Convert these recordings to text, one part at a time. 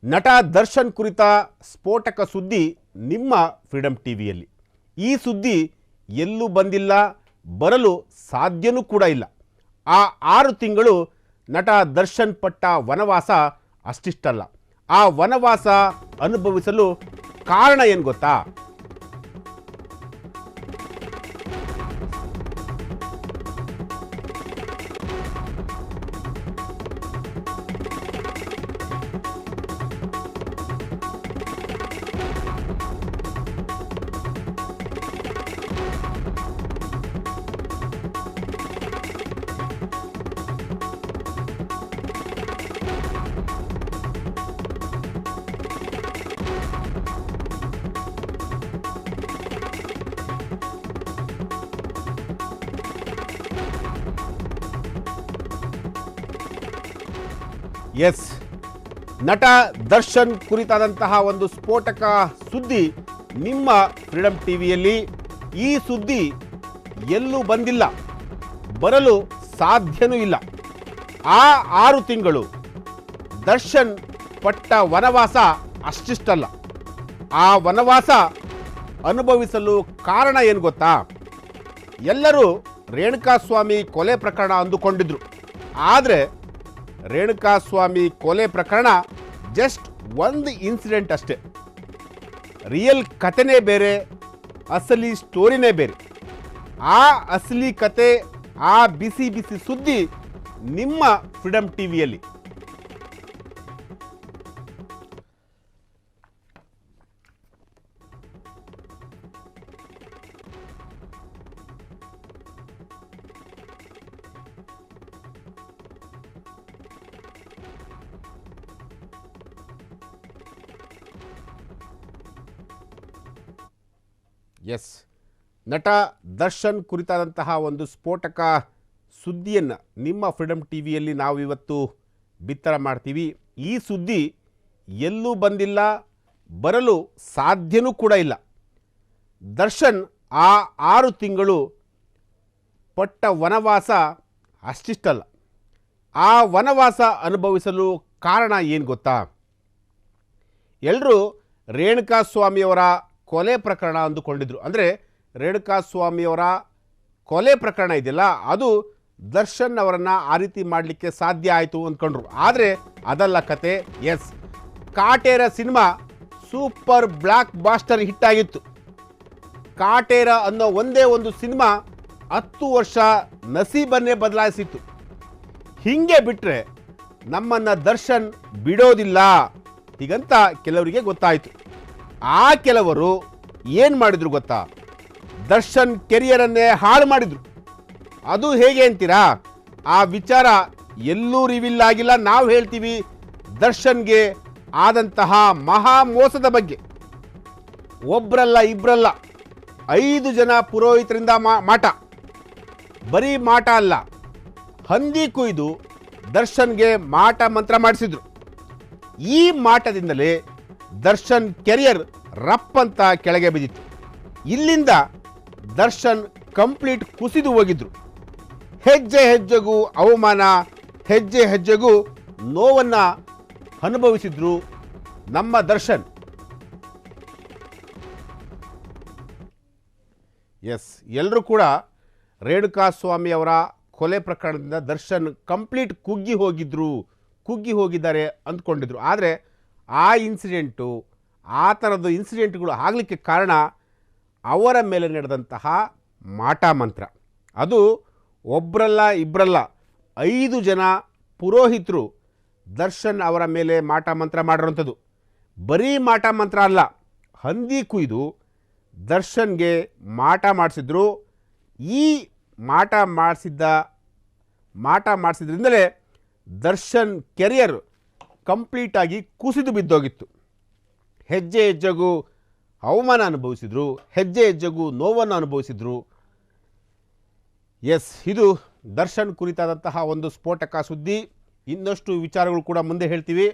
ನಟ ದರ್ಶನ್ ಕುರಿತ ಸ್ಫೋಟಕ ಸುದ್ದಿ ನಿಮ್ಮ ಫ್ರೀಡಂ ಟಿವಿಯಲ್ಲಿ. ಈ ಸುದ್ದಿ ಎಲ್ಲೂ ಬಂದಿಲ್ಲ, ಬರಲು ಸಾಧ್ಯನೂ ಕೂಡ ಇಲ್ಲ. ಆ 6 ತಿಂಗಳು ನಟ ದರ್ಶನ್ ಪಟ್ಟ ವನವಾಸ ಅಷ್ಟಿಷ್ಟಲ್ಲ. ಆ ವನವಾಸ ಅನುಭವಿಸಲು ಕಾರಣ ಏನು ಗೊತ್ತಾ? ಎಸ್, ನಟ ದರ್ಶನ್ ಕುರಿತಾದಂತಹ ಒಂದು ಸ್ಫೋಟಕ ಸುದ್ದಿ ನಿಮ್ಮ ಫ್ರೀಡಂ ಟಿವಿಯಲ್ಲಿ. ಈ ಸುದ್ದಿ ಎಲ್ಲೂ ಬಂದಿಲ್ಲ, ಬರಲು ಸಾಧ್ಯನೂ ಇಲ್ಲ. ಆ 6 ತಿಂಗಳು ದರ್ಶನ್ ಪಟ್ಟ ವನವಾಸ ಅಷ್ಟಿಷ್ಟಲ್ಲ. ಆ ವನವಾಸ ಅನುಭವಿಸಲು ಕಾರಣ ಏನು ಗೊತ್ತಾ? ಎಲ್ಲರೂ ರೇಣುಕಾಸ್ವಾಮಿ ಕೊಲೆ ಪ್ರಕರಣ ಅಂದುಕೊಂಡಿದ್ರು. ಆದರೆ ರೇಣುಕಾಸ್ವಾಮಿ ಕೊಲೆ ಪ್ರಕರಣ ಜಸ್ಟ್ ಒಂದು ಇನ್ಸಿಡೆಂಟ್ ಅಷ್ಟೇ. ರಿಯಲ್ ಕಥೆನೇ ಬೇರೆ, ಅಸಲಿ ಸ್ಟೋರಿನೇ ಬೇರೆ. ಆ ಅಸಲಿ ಕತೆ, ಆ ಬಿಸಿ ಬಿಸಿ ಸುದ್ದಿ ನಿಮ್ಮ ಫ್ರೀಡಂ ಟಿವಿಯಲ್ಲಿ. ಎಸ್, ನಟ ದರ್ಶನ್ ಕುರಿತಾದಂತಹ ಒಂದು ಸ್ಫೋಟಕ ಸುದ್ದಿಯನ್ನು ನಿಮ್ಮ ಫ್ರೀಡಂ ಟಿವಿಯಲ್ಲಿ ನಾವು ಇವತ್ತು ಬಿತ್ತರ ಮಾಡ್ತೀವಿ. ಈ ಸುದ್ದಿ ಎಲ್ಲೂ ಬಂದಿಲ್ಲ, ಬರಲು ಸಾಧ್ಯನೂ ಕೂಡ ಇಲ್ಲ. ದರ್ಶನ್ ಆ 6 ತಿಂಗಳು ಪಟ್ಟ ವನವಾಸ ಅಷ್ಟಿಷ್ಟಲ್ಲ. ಆ ವನವಾಸ ಅನುಭವಿಸಲು ಕಾರಣ ಏನು ಗೊತ್ತಾ? ಎಲ್ಲರೂ ರೇಣುಕಾಸ್ವಾಮಿಯವರ ಕೊಲೆ ಪ್ರಕರಣ ಅಂದುಕೊಂಡಿದ್ರು. ಅಂದರೆ ರೇಣುಕಾಸ್ವಾಮಿಯವರ ಕೊಲೆ ಪ್ರಕರಣ ಇದೆಯಲ್ಲ, ಅದು ದರ್ಶನ್ ಅವರನ್ನು ಆ ರೀತಿ ಮಾಡಲಿಕ್ಕೆ ಸಾಧ್ಯ ಆಯಿತು ಅಂದ್ಕೊಂಡ್ರು. ಆದರೆ ಅದಲ್ಲ ಕತೆ. Yes, Kaatera cinema super blockbuster hit ಆಗಿತ್ತು. ಕಾಟೇರ ಅನ್ನೋ ಒಂದೇ ಒಂದು ಸಿನಿಮಾ 10 ವರ್ಷ ನಸೀಬನ್ನೇ ಬದಲಾಯಿಸಿತ್ತು. ಹೀಗೆ ಬಿಟ್ಟರೆ ನಮ್ಮನ್ನು ದರ್ಶನ್ ಬಿಡೋದಿಲ್ಲ ಹೀಗಂತ ಕೆಲವರಿಗೆ ಗೊತ್ತಾಯಿತು. ಆ ಕೆಲವರು ಏನು ಮಾಡಿದ್ರು ಗೊತ್ತಾ? ದರ್ಶನ್ ಕೆರಿಯರನ್ನೇ ಹಾಳು ಮಾಡಿದ್ರು. ಅದು ಹೇಗೆ ಅಂತೀರಾ? ಆ ವಿಚಾರ ಎಲ್ಲೂ ರಿವೀಲ್ ಆಗಿಲ್ಲ. ನಾವು ಹೇಳ್ತೀವಿ ದರ್ಶನ್ಗೆ ಆದಂತಹ ಮಹಾ ಮೋಸದ ಬಗ್ಗೆ. ಒಬ್ಬರಲ್ಲ, ಇಬ್ಬರಲ್ಲ, 5 ಜನ ಪುರೋಹಿತರಿಂದ ಮಾಟ. ಬರೀ ಮಾಟ ಅಲ್ಲ, ಹಂದಿ ಕುಯ್ದು ದರ್ಶನ್ಗೆ ಮಾಟ ಮಂತ್ರ ಮಾಡಿಸಿದ್ರು. ಈ ಮಾಟದಿಂದಲೇ ದರ್ಶನ್ ಕೆರಿಯರ್ ರಪ್ ಅಂತ ಕೆಳಗೆ ಬಿದ್ದಿತ್ತು. ಇಲ್ಲಿಂದ ದರ್ಶನ್ ಕಂಪ್ಲೀಟ್ ಕುಸಿದು ಹೋಗಿದ್ರು. ಹೆಜ್ಜೆ ಹೆಜ್ಜೆಗೂ ಅವಮಾನ, ಹೆಜ್ಜೆ ಹೆಜ್ಜೆಗೂ ನೋವನ್ನು ಅನುಭವಿಸಿದ್ರು ನಮ್ಮ ದರ್ಶನ್. ಎಸ್, ಎಲ್ಲರೂ ಕೂಡ ರೇಣುಕಾಸ್ವಾಮಿ ಅವರ ಕೊಲೆ ಪ್ರಕರಣದಿಂದ ದರ್ಶನ್ ಕಂಪ್ಲೀಟ್ ಕುಗ್ಗಿ ಹೋಗಿದ್ದಾರೆ ಅಂದ್ಕೊಂಡಿದ್ರು. ಆದರೆ ಆ ಇನ್ಸಿಡೆಂಟು, ಆ ಥರದ ಇನ್ಸಿಡೆಂಟ್ಗಳು ಆಗಲಿಕ್ಕೆ ಕಾರಣ ಅವರ ಮೇಲೆ ನಡೆದಂತಹ ಮಾಟ ಮಂತ್ರ. ಅದು ಒಬ್ಬರಲ್ಲ, ಇಬ್ಬರಲ್ಲ, 5 ಜನ ಪುರೋಹಿತರು ದರ್ಶನ್ ಅವರ ಮೇಲೆ ಮಾಟ ಮಂತ್ರ ಮಾಡಿರೋಂಥದ್ದು. ಬರೀ ಮಾಟ ಮಂತ್ರ ಅಲ್ಲ, ಹಂದಿ ಕುಯ್ದು ದರ್ಶನ್ಗೆ ಮಾಟ ಮಾಡಿಸಿದ್ರು. ಈ ಮಾಟ ಮಾಡಿಸಿದ್ರಿಂದಲೇ ದರ್ಶನ್ ಕೆರಿಯರ್ ಕಂಪ್ಲೀಟಾಗಿ ಕುಸಿದು ಬಿದ್ದೋಗಿತ್ತು. ಹೆಜ್ಜೆ ಹೆಜ್ಜೆಗೂ ಅವಮಾನ ಅನುಭವಿಸಿದ್ರು, ಹೆಜ್ಜೆ ಹೆಜ್ಜೆಗೂ ನೋವನ್ನು ಅನುಭವಿಸಿದ್ರು. ಎಸ್, ಇದು ದರ್ಶನ್ ಕುರಿತಾದಂತಹ ಒಂದು ಸ್ಫೋಟಕ ಸುದ್ದಿ. ಇನ್ನಷ್ಟು ವಿಚಾರಗಳು ಕೂಡ ಮುಂದೆ ಹೇಳ್ತೀವಿ.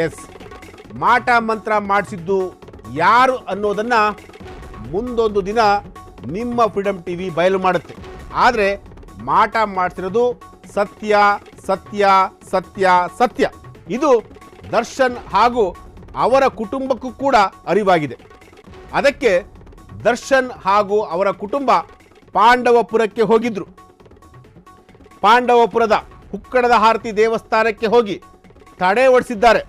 ಎಸ್, ಮಾಟ ಮಂತ್ರ ಮಾಡಿಸಿದ್ದು ಯಾರು ಅನ್ನೋದನ್ನು ಮುಂದೊಂದು ದಿನ ನಿಮ್ಮ ಫ್ರೀಡಂ ಟಿವಿ ಬಯಲು ಮಾಡುತ್ತೆ. ಆದರೆ ಮಾಟ ಮಾಡಿಸಿರೋದು ಸತ್ಯ ಸತ್ಯ ಸತ್ಯ ಸತ್ಯ. ಇದು ದರ್ಶನ್ ಹಾಗೂ ಅವರ ಕುಟುಂಬಕ್ಕೂ ಕೂಡ ಅರಿವಾಗಿದೆ. ಅದಕ್ಕೆ ದರ್ಶನ್ ಹಾಗೂ ಅವರ ಕುಟುಂಬ ಪಾಂಡವಪುರಕ್ಕೆ ಹೋಗಿದ್ರು. ಪಾಂಡವಪುರದ ಹುಕ್ಕಡದ ಹಾರತಿ ದೇವಸ್ಥಾನಕ್ಕೆ ಹೋಗಿ ತಡೆ ಹೊಡಿಸಿದ್ದಾರೆ.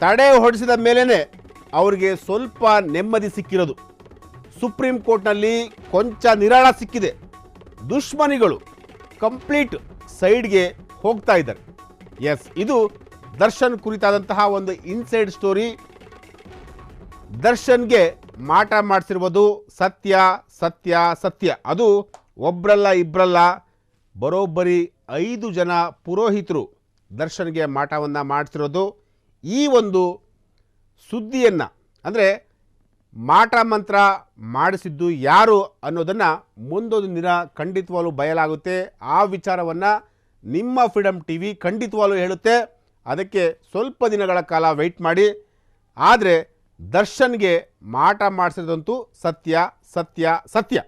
ತಡೆ ಹೊಡಿಸಿದ ಮೇಲೇ ಅವರಿಗೆ ಸ್ವಲ್ಪ ನೆಮ್ಮದಿ ಸಿಕ್ಕಿರೋದು. ಸುಪ್ರೀಂ ಕೋರ್ಟ್ನಲ್ಲಿ ಕೊಂಚ ನಿರಾಳ ಸಿಕ್ಕಿದೆ. ದುಶ್ಮನಿಗಳು ಕಂಪ್ಲೀಟ್ ಸೈಡ್ಗೆ ಹೋಗ್ತಾ ಇದ್ದಾರೆ. ಎಸ್, ಇದು ದರ್ಶನ್ ಕುರಿತಾದಂತಹ ಒಂದು ಇನ್ಸೈಡ್ ಸ್ಟೋರಿ. ದರ್ಶನ್ಗೆ ಮಾಟ ಮಾಡಿಸಿರುವುದು ಸತ್ಯ ಸತ್ಯ ಸತ್ಯ. ಅದು ಒಬ್ಬರಲ್ಲ ಇಬ್ಬರಲ್ಲ, ಬರೋಬ್ಬರಿ 5 ಜನ ಪುರೋಹಿತರು ದರ್ಶನ್ಗೆ ಮಾಟವನ್ನು ಮಾಡಿಸಿರೋದು. ಈ ಒಂದು ಸುದ್ದಿಯನ್ನು, ಅಂದರೆ ಮಾಟ ಮಂತ್ರ ಮಾಡಿಸಿದ್ದು ಯಾರು ಅನ್ನೋದನ್ನು ಮುಂದೊಂದು ದಿನ ಖಂಡಿತವಾಗ್ಲೂ ಬಯಲಾಗುತ್ತೆ. ಆ ವಿಚಾರವನ್ನು ನಿಮ್ಮ ಫ್ರೀಡಮ್ ಟಿವಿ ಖಂಡಿತವಾಗ್ಲೂ ಹೇಳುತ್ತೆ. ಅದಕ್ಕೆ ಸ್ವಲ್ಪ ದಿನಗಳ ಕಾಲ ವೆಯ್ಟ್ ಮಾಡಿ. ಆದರೆ ದರ್ಶನ್ಗೆ ಮಾಟ ಮಾಡಿಸಿದಂತೂ ಸತ್ಯ ಸತ್ಯ ಸತ್ಯ.